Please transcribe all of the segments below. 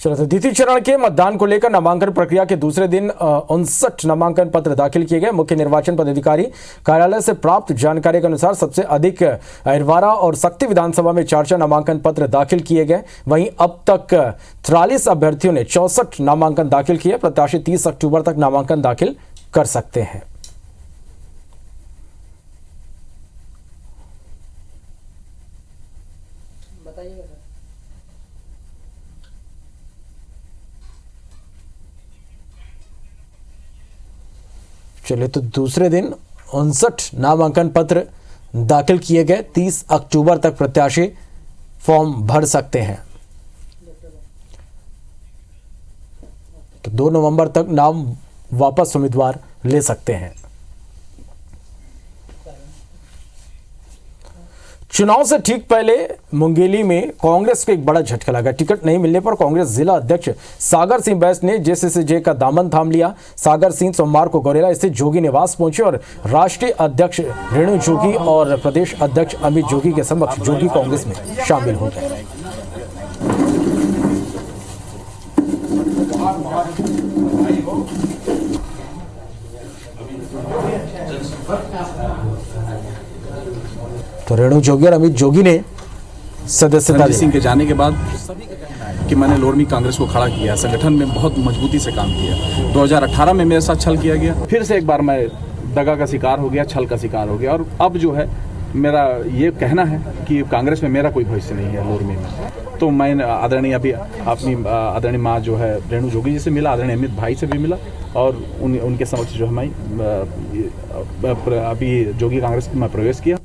चलो तो द्वितीय चरण के मतदान को लेकर नामांकन प्रक्रिया के दूसरे दिन 59 नामांकन पत्र दाखिल किए गए। मुख्य निर्वाचन पदाधिकारी कार्यालय से प्राप्त जानकारी के अनुसार सबसे अधिक अहिरवारा और सक्ती विधानसभा में 4 नामांकन पत्र दाखिल किए गए। वहीं अब तक 43 अभ्यर्थियों ने 64 नामांकन दाखिल किए। प्रत्याशी 30 अक्टूबर तक नामांकन दाखिल कर सकते हैं। चलिए तो दूसरे दिन 59 नामांकन पत्र दाखिल किए गए। 30 अक्टूबर तक प्रत्याशी फॉर्म भर सकते हैं। तो 2 नवंबर तक नाम वापस उम्मीदवार ले सकते हैं। चुनाव से ठीक पहले मुंगेली में कांग्रेस को एक बड़ा झटका लगा। टिकट नहीं मिलने पर कांग्रेस जिला अध्यक्ष सागर सिंह बैस ने जेसीसी का दामन थाम लिया। सागर सिंह सोमवार को गौरेला स्थित जोगी निवास पहुंचे और राष्ट्रीय अध्यक्ष रेणु जोगी और प्रदेश अध्यक्ष अमित जोगी के समक्ष जोगी कांग्रेस में शामिल हो गए। तो रेणु जोगी और अमित जोगी ने सदस्यता सिंह के जाने के बाद सभी का कहना है कि मैंने लोरमी कांग्रेस को खड़ा किया, संगठन में बहुत मजबूती से काम किया। 2018 में मेरे साथ छल किया गया, फिर से एक बार मैं दगा का शिकार हो गया, छल का शिकार हो गया। और अब जो है मेरा ये कहना है कि कांग्रेस में मेरा कोई भविष्य नहीं है लोरमी में। तो मैं आदरणीय अभी अपनी आदरणीय माँ जो है रेणु जोगी जी से मिला, आदरणीय अमित भाई से भी मिला और उनके समक्ष जो है मैं अभी जोगी कांग्रेस में प्रवेश किया।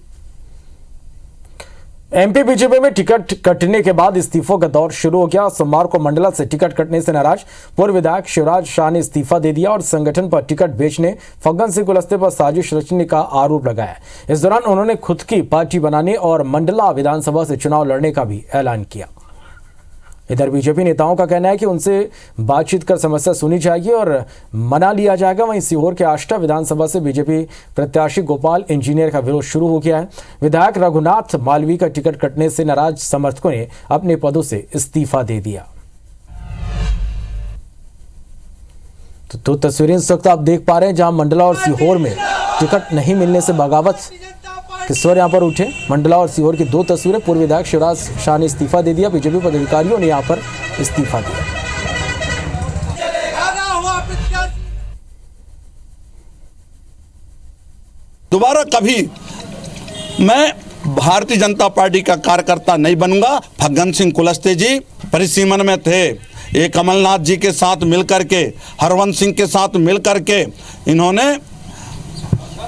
एमपी बीजेपी में टिकट कटने के बाद इस्तीफों का दौर शुरू हो गया। सोमवार को मंडला से टिकट कटने से नाराज पूर्व विधायक शिवराज शाह ने इस्तीफा दे दिया और संगठन पर टिकट बेचने फग्गन सिंह कुलस्ते पर साजिश रचने का आरोप लगाया। इस दौरान उन्होंने खुद की पार्टी बनाने और मंडला विधानसभा से चुनाव लड़ने का भी ऐलान किया। इधर बीजेपी नेताओं का कहना है कि उनसे बातचीत कर समस्या सुनी जाएगी और मना लिया जाएगा। वहीं सीहोर के आष्टा विधानसभा से बीजेपी प्रत्याशी गोपाल इंजीनियर का विरोध शुरू हो गया है। विधायक रघुनाथ मालवी का टिकट कटने से नाराज समर्थकों ने अपने पदों से इस्तीफा दे दिया। तो तस्वीरें इस वक्त आप देख पा रहे हैं जहां मंडला और सीहोर में टिकट नहीं मिलने से बगावत के स्वर यहां पर उठे। मंडला और सीहोर की 2 तस्वीरें। पूर्व विधायक शिवराज शाह ने इस्तीफा दे दिया। बीजेपी पदाधिकारियों ने यहां पर इस्तीफा दिया। दोबारा कभी मैं भारतीय जनता पार्टी का कार्यकर्ता नहीं बनूंगा। फग्गन सिंह कुलस्ते जी परिसीमन में थे। ये कमलनाथ जी के साथ मिलकर के, हरवंश सिंह के साथ मिलकर के इन्होंने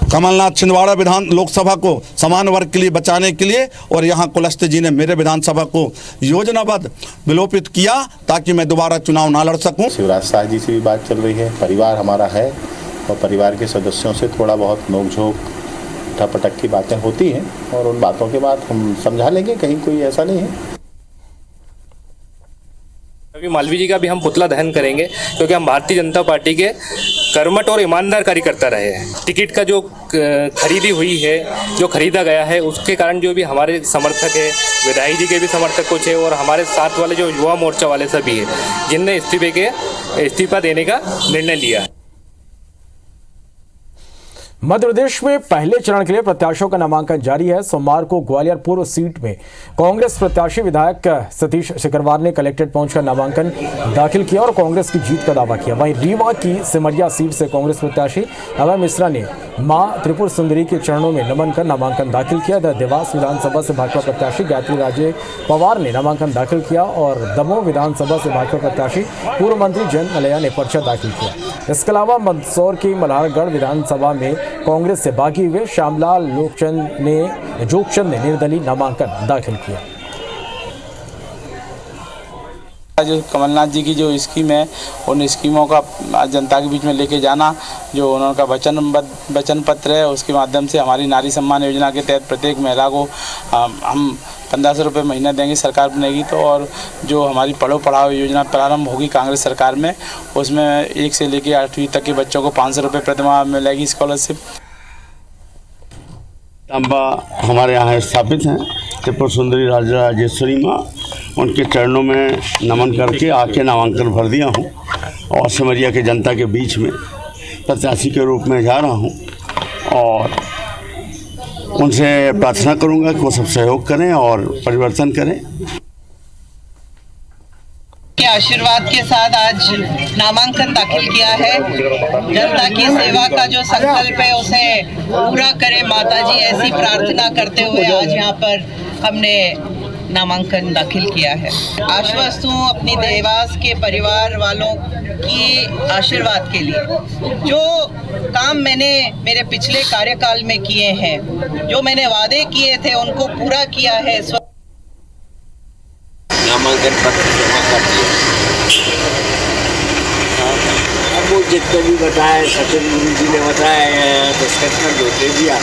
कमलनाथ छिंदवाड़ा विधान लोकसभा को समान वर्ग के लिए बचाने के लिए और यहाँ कुलस्ते जी ने मेरे विधानसभा को योजनाबद्ध विलोपित किया ताकि मैं दोबारा चुनाव ना लड़ सकूं। शिवराज शाह जी से भी बात चल रही है। परिवार हमारा है और परिवार के सदस्यों से थोड़ा बहुत नोकझोंक ठपटक की बातें होती हैं और उन बातों के बाद हम समझा लेंगे, कहीं कोई ऐसा नहीं है। अभी मालवी जी का भी हम पुतला दहन करेंगे क्योंकि हम भारतीय जनता पार्टी के कर्मठ और ईमानदार कार्यकर्ता रहे हैं। टिकट का जो खरीदी हुई है, जो खरीदा गया है, उसके कारण जो भी हमारे समर्थक है, विधायक जी के भी समर्थक कुछ है और हमारे साथ वाले जो युवा मोर्चा वाले सभी है जिनने इस्तीफा देने का निर्णय लिया है। मध्य प्रदेश में पहले चरण के लिए प्रत्याशियों का नामांकन जारी है। सोमवार को ग्वालियर पूर्व सीट में कांग्रेस प्रत्याशी विधायक सतीश सिकरवार ने कलेक्ट्रेट पहुंचकर नामांकन दाखिल किया और कांग्रेस की जीत का दावा किया। वहीं रीवा की सिमरिया सीट से कांग्रेस प्रत्याशी अभय मिश्रा ने मां त्रिपुर सुंदरी के चरणों में नमन कर नामांकन दाखिल किया। देवास विधानसभा से भाजपा प्रत्याशी गायत्री राजे पवार ने नामांकन दाखिल किया और दमोह विधानसभा से भाजपा प्रत्याशी पूर्व मंत्री जयंत मलैया ने पर्चा दाखिल किया। इसके अलावा मंदसौर की मल्हारगढ़ विधानसभा में कांग्रेस से बागी हुए श्यामलाल जोगचंद ने निर्दलीय नामांकन दाखिल किया। जो कमलनाथ जी की जो स्कीम है उन स्कीमों का जनता के बीच में लेके जाना, जो उनका वचन पत्र है उसके माध्यम से हमारी नारी सम्मान योजना के तहत प्रत्येक महिला को हम 1500 रुपये महीना देंगे, सरकार बनेगी तो। और जो हमारी पढ़ो पढ़ाओ योजना प्रारंभ होगी कांग्रेस सरकार में, उसमें 1 से लेकर 8वीं तक के बच्चों को 500 रुपये प्रतिमाह मिलेगी स्कॉलरशिप। हमारे यहाँ स्थापित हैं त्रिपुर सुंदरी राजेश्वरी माँ, उनके चरणों में नमन करके आके नामांकन भर दिया हूँ और सिमरिया के जनता के बीच में प्रत्याशी के रूप में जा रहा हूँ और उनसे प्रार्थना करूँगा कि वो सब सहयोग करें और परिवर्तन करें। के आशीर्वाद के साथ आज नामांकन दाखिल किया है। जनता की सेवा का जो संकल्प है उसे पूरा करे माताजी, ऐसी प्रार्थना करते हुए आज यहाँ पर हमने नामांकन दाखिल किया है। आश्वस्त हूँ अपनी देवास के परिवार वालों की आशीर्वाद के लिए। जो काम मैंने मेरे पिछले कार्यकाल में किए हैं, जो मैंने वादे किए थे उनको पूरा किया है। नामांकन पत्र जमा कर दिया। अब वो जितने भी बताए, सचिन गुरु जी ने बताया, डिस्कशन जो दे दिया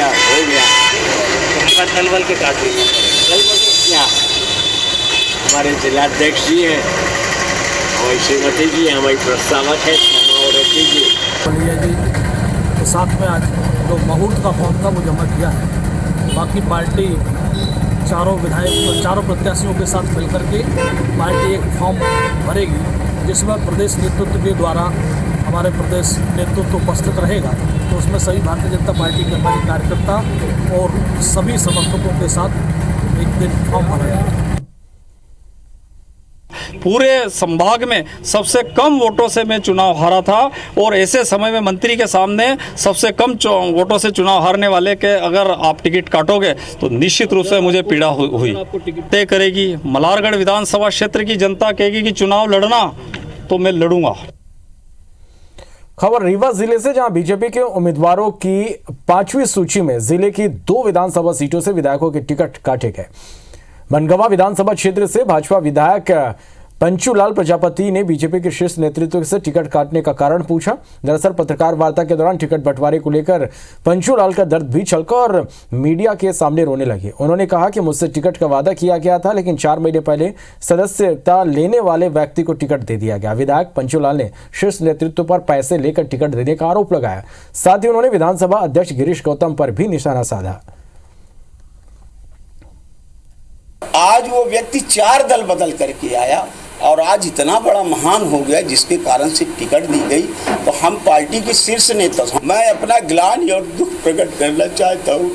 हो गया। दलबल के काट दिए। क्या हमारे जिलाध्यक्ष जी हैं, हमारी श्रीमती जी, हमारी प्रस्तावक है श्यामावती जी के साथ में आज जो मुहूर्त का फॉर्म था वो जमा किया है। बाकी पार्टी चारों प्रत्याशियों के साथ मिलकर के पार्टी एक फॉर्म भरेगी, जिसमें प्रदेश नेतृत्व के द्वारा हमारे प्रदेश नेतृत्व उपस्थित रहेगा। तो उसमें सभी भारतीय जनता पार्टी के हमारे कार्यकर्ता और सभी समर्थकों के साथ एक दिन फॉर्म भरेगा। पूरे संभाग में सबसे कम वोटों से मैं चुनाव हारा था और ऐसे समय में मंत्री के सामने सबसे कम वोटों से चुनाव हारने वाले के अगर आप टिकट काटोगे तो निश्चित रूप से मुझे पीड़ा हुई तय करेगी। मल्हारगढ़ विधानसभा क्षेत्र की जनता कहेगी कि चुनाव लड़ना, तो मैं लड़ूंगा। खबर रीवा जिले से, जहां बीजेपी के उम्मीदवारों की 5वीं सूची में जिले की 2 विधानसभा सीटों से विधायकों के टिकट काटे गए। मनगवा विधानसभा क्षेत्र से भाजपा विधायक पंचूलाल प्रजापति ने बीजेपी के शीर्ष नेतृत्व से टिकट काटने का कारण पूछा। दरअसल पत्रकार वार्ता के दौरान टिकट बंटवारे को लेकर पंचूलाल का दर्द भी छलका और मीडिया के सामने रोने लगे। उन्होंने कहा कि मुझसे टिकट का वादा किया गया था, लेकिन 4 महीने पहले सदस्यता लेने वाले व्यक्ति को टिकट दे दिया गया। विधायक पंचूलाल ने शीर्ष नेतृत्व पर पैसे लेकर टिकट देने का आरोप लगाया। साथ ही उन्होंने विधानसभा अध्यक्ष गिरीश गौतम पर भी निशाना साधा। आज वो व्यक्ति 4 दल बदल करके आया और आज इतना बड़ा महान हो गया जिसके कारण से टिकट दी गई। तो हम पार्टी के शीर्ष नेता, मैं अपना ग्लानि और दुख प्रकट करना चाहता हूँ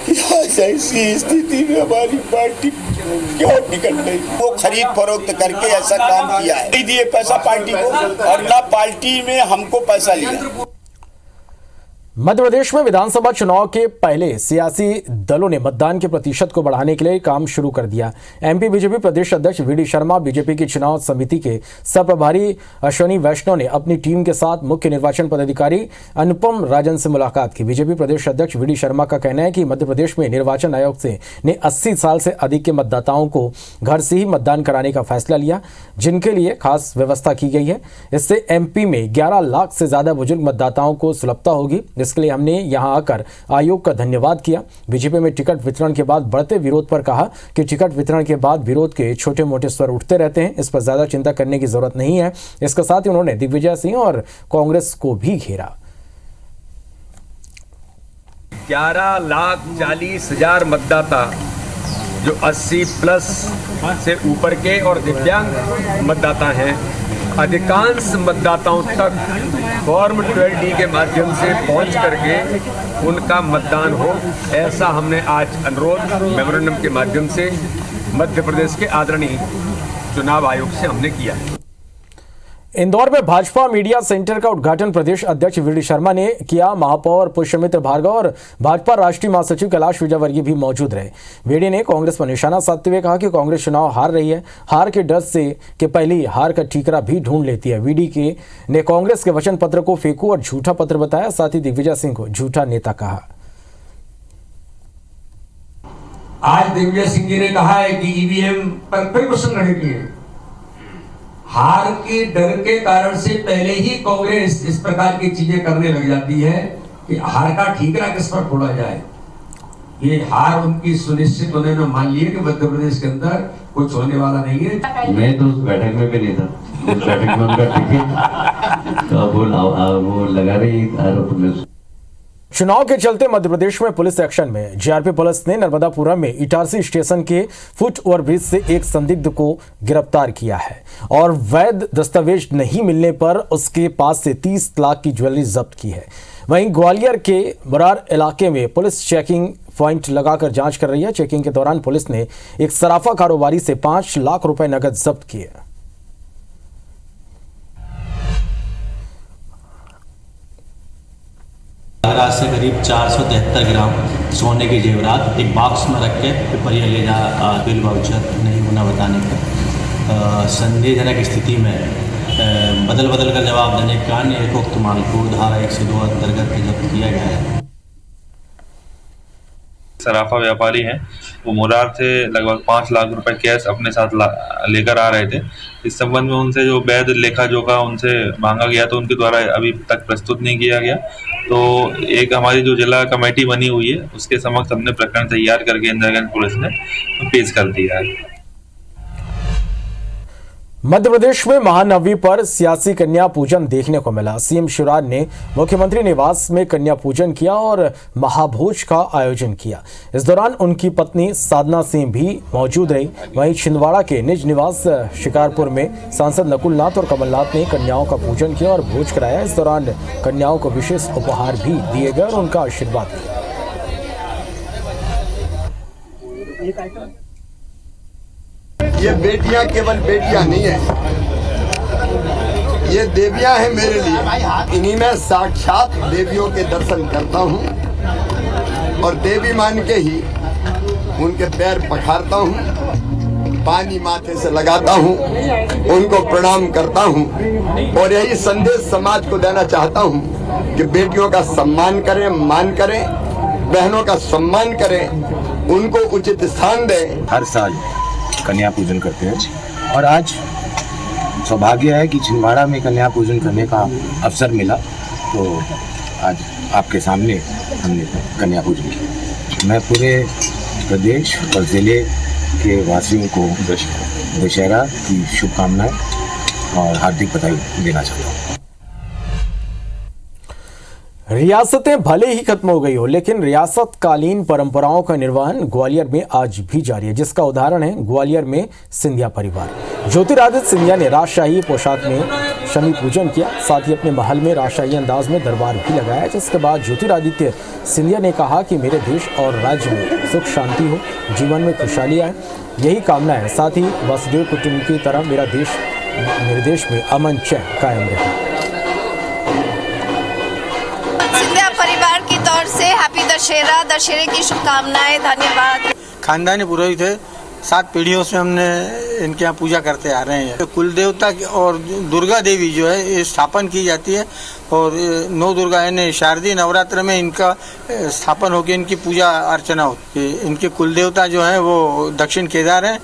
कि आज ऐसी स्थिति में हमारी पार्टी क्यों टिकट नहीं। वो खरीद फरोख्त करके ऐसा काम किया है, नहीं दिए पैसा पार्टी को और ना पार्टी में हमको पैसा लिया। मध्य प्रदेश में विधानसभा चुनाव के पहले सियासी दलों ने मतदान के प्रतिशत को बढ़ाने के लिए काम शुरू कर दिया। एमपी बीजेपी प्रदेश अध्यक्ष वीडी शर्मा, बीजेपी की चुनाव समिति के सह-प्रभारी अश्विनी वैष्णव ने अपनी टीम के साथ मुख्य निर्वाचन पदाधिकारी अनुपम राजन से मुलाकात की। बीजेपी प्रदेश अध्यक्ष वीडी शर्मा का कहना है कि मध्य प्रदेश में निर्वाचन आयोग ने 80 साल से अधिक के मतदाताओं को घर से ही मतदान कराने का फैसला लिया, जिनके लिए खास व्यवस्था की गई है। इससे एमपी में 11 लाख से ज्यादा बुजुर्ग मतदाताओं को सुलभता होगी। इसके लिए हमने यहां आकर आयोग का धन्यवाद किया। बीजेपी में टिकट वितरण के बाद बढ़ते विरोध पर कहा कि टिकट वितरण के बाद विरोध के छोटे मोटे स्वर उठते रहते हैं, इस पर ज्यादा चिंता करने की जरूरत नहीं है। इसके साथ ही उन्होंने दिग्विजय सिंह और कांग्रेस को भी घेरा। 11,40,000 मतदाता जो 80 प्लस से ऊपर के और दिव्यांग मतदाता हैं, अधिकांश मतदाताओं तक फॉर्म 12D के माध्यम से पहुंच करके उनका मतदान हो, ऐसा हमने आज अनुरोध मेमोरेंडम के माध्यम से मध्य प्रदेश के आदरणीय चुनाव आयोग से हमने किया है। इंदौर में भाजपा मीडिया सेंटर का उद्घाटन प्रदेश अध्यक्ष वीडी शर्मा ने किया। महापौर पुष्यमित्र भार्गव और भाजपा राष्ट्रीय महासचिव कैलाश विजयवर्गीय भी मौजूद रहे। वीडी ने कांग्रेस पर निशाना साधते हुए कहा कि कांग्रेस चुनाव हार रही है, हार के डर से कि पहली हार का ठीकरा भी ढूंढ लेती है। वीडी ने कांग्रेस के वचन पत्र को फेंकू और झूठा पत्र बताया, साथ ही दिग्विजय सिंह को झूठा नेता कहा। आज दिग्विजय सिंह जी ने कहा है कि ईवीएम पर कई प्रश्न खड़े किए। हार के डर के कारण से पहले ही कांग्रेस इस प्रकार की चीजें करने लग जाती है कि हार का ठीकरा किस पर फोड़ा जाए। ये हार उनकी सुनिश्चित उन्होंने मान लिया कि मध्य प्रदेश के अंदर कुछ होने वाला नहीं है। मैं तो उस बैठक में भी नहीं था, उस बैठक में उनका टिकट वो लगा रही आरोप में। चुनाव के चलते मध्य प्रदेश में पुलिस एक्शन में। जीआरपी पुलिस ने नर्मदापुरम में इटारसी स्टेशन के फुट ओवरब्रिज से एक संदिग्ध को गिरफ्तार किया है और वैध दस्तावेज नहीं मिलने पर उसके पास से 30 लाख की ज्वेलरी जब्त की है। वहीं ग्वालियर के बरार इलाके में पुलिस चेकिंग पॉइंट लगाकर जांच कर रही है। चेकिंग के दौरान पुलिस ने एक सराफा कारोबारी से 5 लाख रुपए नकद जब्त किए। आज से करीब 473 ग्राम सोने के जेवरात एक बॉक्स में रख के पिपरिया ले जा बिल वाउचर नहीं होना बताने पर संदेहजनक स्थिति में बदल कर जवाब देने के कारण एक उक्त माल को धारा 102 अंतर्गत जब्त किया गया है। सराफा व्यापारी हैं, वो मुरार से लगभग 5 लाख रुपए कैश अपने साथ लेकर आ रहे थे। इस संबंध में उनसे जो वैध लेखा जोखा उनसे मांगा गया तो उनके द्वारा अभी तक प्रस्तुत नहीं किया गया। तो एक हमारी जो जिला कमेटी बनी हुई है उसके समक्ष हमने प्रकरण तैयार करके इंदिरागंज पुलिस ने पेश कर दिया है। मध्य प्रदेश में महानवमी पर सियासी कन्या पूजन देखने को मिला। सीएम शिवराज ने मुख्यमंत्री निवास में कन्या पूजन किया और महाभोज का आयोजन किया। इस दौरान उनकी पत्नी साधना सिंह भी मौजूद रही। वहीं छिंदवाड़ा के निज निवास शिकारपुर में सांसद नकुल नाथ और कमलनाथ ने कन्याओं का पूजन किया और भोज कराया। इस दौरान कन्याओं को विशेष उपहार भी दिए गए और उनका आशीर्वाद किया। ये बेटियां केवल बेटियां नहीं है, ये देवियां हैं मेरे लिए। इन्हीं में साक्षात देवियों के दर्शन करता हूँ और देवी मान के ही उनके पैर पखारता हूँ, पानी माथे से लगाता हूँ, उनको प्रणाम करता हूँ और यही संदेश समाज को देना चाहता हूँ कि बेटियों का सम्मान करें, मान करें, बहनों का सम्मान करें, उनको उचित स्थान दें। हर साल कन्या पूजन करते हैं और आज सौभाग्य है कि छिंदवाड़ा में कन्या पूजन करने का अवसर मिला, तो आज आपके सामने हमने कन्या पूजन किया। मैं पूरे प्रदेश और ज़िले के वासियों को दशहरा की शुभकामनाएं और हार्दिक बधाई देना चाहता हूँ। रियासतें भले ही खत्म हो गई हो, लेकिन रियासतकालीन परंपराओं का निर्वहन ग्वालियर में आज भी जारी है, जिसका उदाहरण है ग्वालियर में सिंधिया परिवार। ज्योतिरादित्य सिंधिया ने राजशाही पोशाक में शमी पूजन किया, साथ ही अपने महल में राजशाही अंदाज में दरबार भी लगाया। जिसके बाद ज्योतिरादित्य सिंधिया ने कहा कि मेरे देश और राज्य में सुख शांति हो, जीवन में खुशहाली आए, यही कामना है। साथ ही वसुदेव कुटुंब की तरह मेरे देश में अमन चैन कायम रहे। परिवार की तौर से हैप्पी दशहरा, दशहरे की शुभकामनाएं, धन्यवाद। खानदानी पुरोहित है, 7 पीढ़ियों से हमने इनके यहाँ पूजा करते आ रहे हैं। कुल देवता और दुर्गा देवी जो है ये स्थापन की जाती है और 9 दुर्गा यानी शारदीय नवरात्र में इनका स्थापन होकर इनकी पूजा अर्चना होती है। इनके कुल देवता जो है वो दक्षिण केदार हैं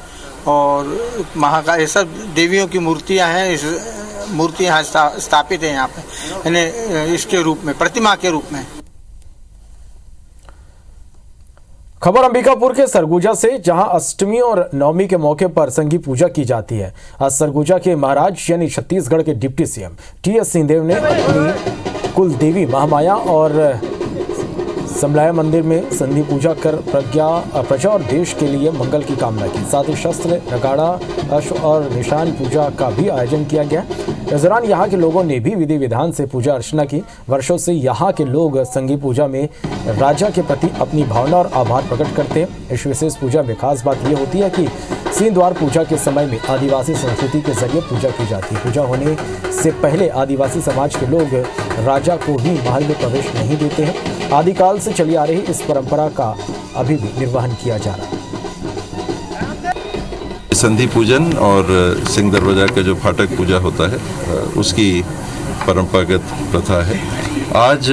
और महाकाल, ये सब देवियों की मूर्तियाँ हैं। इस मूर्तियाँ स्थापित है यहाँ पे, यानी इसके रूप में, प्रतिमा के रूप में। खबर अंबिकापुर के सरगुजा से, जहां अष्टमी और नवमी के मौके पर संगी पूजा की जाती है। आज सरगुजा के महाराज यानी छत्तीसगढ़ के डिप्टी सीएम टीएस सिंहदेव ने अपनी कुल देवी महामाया और समलाया मंदिर में संधि पूजा कर प्रजा और देश के लिए मंगल की कामना की। साथ ही शस्त्र, नगाड़ा, अश्व और निशान पूजा का भी आयोजन किया गया। इस दौरान यहाँ के लोगों ने भी विधि विधान से पूजा अर्चना की। वर्षों से यहाँ के लोग संगी पूजा में राजा के प्रति अपनी भावना और आभार प्रकट करते हैं। इस विशेष पूजा में खास बात यह होती है कि सिंह द्वार पूजा के समय में आदिवासी संस्कृति के जरिए पूजा की जाती है। पूजा होने से पहले आदिवासी समाज के लोग राजा को भी महल में प्रवेश नहीं देते हैं। आदिकाल से चली आ रही इस परंपरा का अभी भी निर्वहन किया जा रहा है। संधि पूजन और सिंह दरवाजा का जो फाटक पूजा होता है उसकी परंपरागत प्रथा है। आज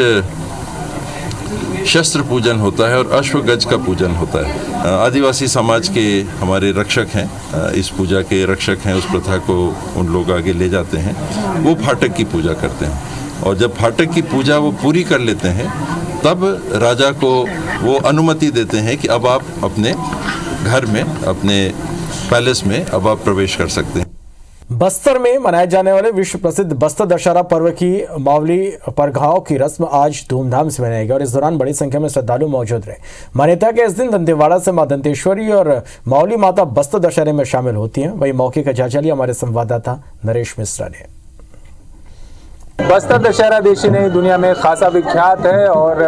शस्त्र पूजन होता है और अश्वगज का पूजन होता है। आदिवासी समाज के हमारे रक्षक हैं, इस पूजा के रक्षक हैं, उस प्रथा को उन लोग आगे ले जाते हैं। वो फाटक की पूजा करते हैं और जब फाटक की पूजा वो पूरी कर लेते हैं तब राजा को वो अनुमति देते हैं कि अब आप अपने घर में, अपने पैलेस में अब आप प्रवेश कर सकते हैं। बस्तर में मनाए जाने वाले विश्व प्रसिद्ध बस्तर दशहरा पर्व की मावली परघाव की रस्म आज धूमधाम से मनाई गई और इस दौरान बड़ी संख्या में श्रद्धालु मौजूद रहे। मान्यता है कि इस दिन दंतेवाड़ा से मां दंतेश्वरी और मावली माता बस्तर दशहरे में शामिल होती हैं। वही मौके का जायजा लिया हमारे संवाददाता नरेश मिश्रा ने। बस्तर दशहरा देश ही नहीं दुनिया में खासा विख्यात है और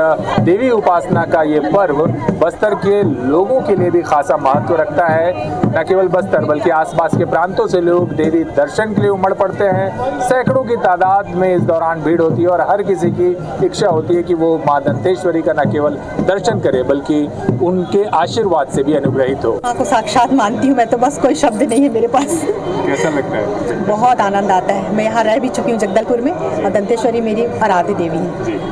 देवी उपासना का ये पर्व बस्तर के लोगों के लिए भी खासा महत्व रखता है। न केवल बस्तर बल्कि आसपास के प्रांतों से लोग देवी दर्शन के लिए उमड़ पड़ते हैं। सैकड़ों की तादाद में इस दौरान भीड़ होती है और हर किसी की इच्छा होती है कि वो मां दंतेश्वरी का न केवल दर्शन करे बल्कि उनके आशीर्वाद से भी अनुग्रहित हो। मां को साक्षात मानती हूँ मैं, तो बस कोई शब्द नहीं है मेरे पास। कैसा लगता है? बहुत आनंद आता है। मैं यहाँ रह भी चुकी हूँ जगदलपुर में और दंतेश्वरी मेरी आराध्य देवी है।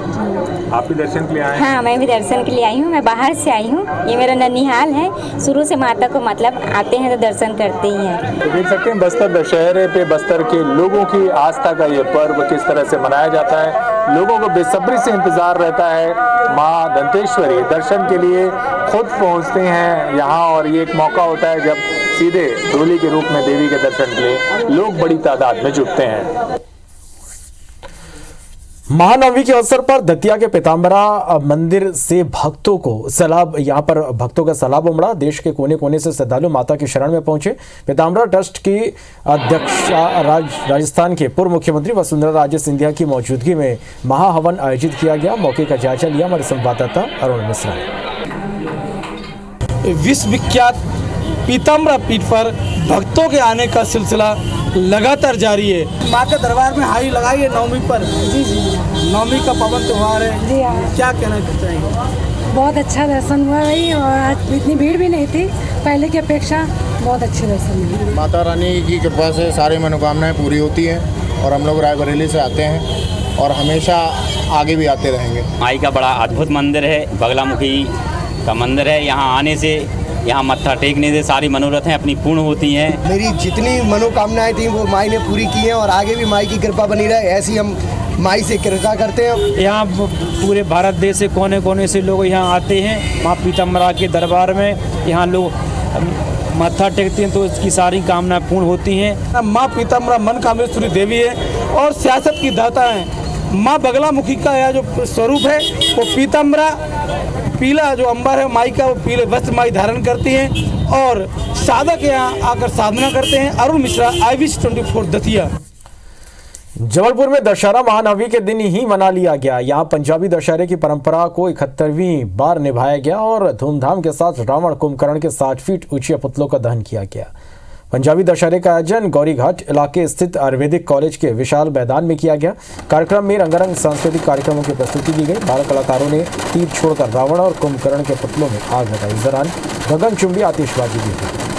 आप भी दर्शन के लिए आए हैं? हाँ, मैं भी दर्शन के लिए आई हूँ। मैं बाहर से आई हूँ। ये मेरा ननिहाल है। शुरू से माता को मतलब आते हैं तो दर्शन करते ही हैं। तो देख सकते हैं बस्तर दशहरे पे बस्तर के लोगों की आस्था का ये पर्व किस तरह से मनाया जाता है। लोगों को बेसब्री से इंतजार रहता है। माँ दंतेश्वरी दर्शन के लिए खुद पहुँचते हैं यहाँ और ये एक मौका होता है जब सीधे डोली के रूप में देवी के दर्शन के लिए लोग बड़ी तादाद में जुटते हैं। महानवमी के अवसर पर दतिया के पीताम्बरा मंदिर से भक्तों को सैलाब यहाँ पर भक्तों का सैलाब उमड़ा। देश के कोने कोने से श्रद्धालु माता की शरण में पहुंचे। पीताम्बरा ट्रस्ट की अध्यक्षा राजस्थान के पूर्व मुख्यमंत्री वसुंधरा राजे सिंधिया की मौजूदगी में महाहवन आयोजित किया गया। मौके का जायजा लिया हमारे संवाददाता अरुण मिश्रा ने। विश्व विख्यात पीताम्बरा पीठ पर भक्तों के आने का सिलसिला लगातार जारी है। माँ के दरबार में हाई लगाई है नवमी पर। जी जी, नवमी का पावन त्योहार है। जी हाँ, क्या कहना चाहिए? बहुत अच्छा दर्शन हुआ भाई और आज इतनी भीड़ भी नहीं थी, पहले की अपेक्षा बहुत अच्छे दर्शन हुए। माता रानी की कृपा से सारी मनोकामनाएं पूरी होती हैं और हम लोग रायबरेली से आते हैं और हमेशा आगे भी आते रहेंगे। माई का बड़ा अद्भुत मंदिर है, बगलामुखी का मंदिर है। यहाँ आने से, यहाँ मत्था टेकने से सारी मनोरथें अपनी पूर्ण होती हैं। मेरी जितनी मनोकामनाएं थी वो माई ने पूरी की हैं और आगे भी माई की कृपा बनी रहे, ऐसी हम माई से कृपा करते हैं। यहाँ पूरे भारत देश से कोने कोने से लोग यहाँ आते हैं माँ पीताम्बरा के दरबार में। यहाँ लोग मत्था टेकते हैं तो इसकी सारी कामनाएं पूर्ण होती हैं। माँ पीताम्बरा मन कामेश्वरी देवी है और सियासत की दाता है। माँ बगलामुखी का यह जो स्वरूप है वो पीताम्बरा पीला जो अंबर है माई का, वो पीले वस्त्र माई धारण करती हैं और साधक यहाँ आकर साधना करते हैं। अरुण मिश्रा, IBC 24 दतिया। जबलपुर में दशहरा महानवमी के दिन ही मना लिया गया। यहाँ पंजाबी दशहरे की परंपरा को 71वीं बार निभाया गया और धूमधाम के साथ रावण कुंभकर्ण के 60 फीट ऊंचे पुतलों का दहन किया गया। पंजाबी दशहरे का आयोजन गौरीघाट इलाके स्थित आयुर्वेदिक कॉलेज के विशाल मैदान में किया गया। कार्यक्रम में रंगारंग सांस्कृतिक कार्यक्रमों की प्रस्तुति दी गई। 12 कलाकारों ने तीर छोड़कर रावण और कुंभकर्ण के पुतलों में आग लगाई। इस दौरान गगनचुंबी आतिशबाजी भी हुई।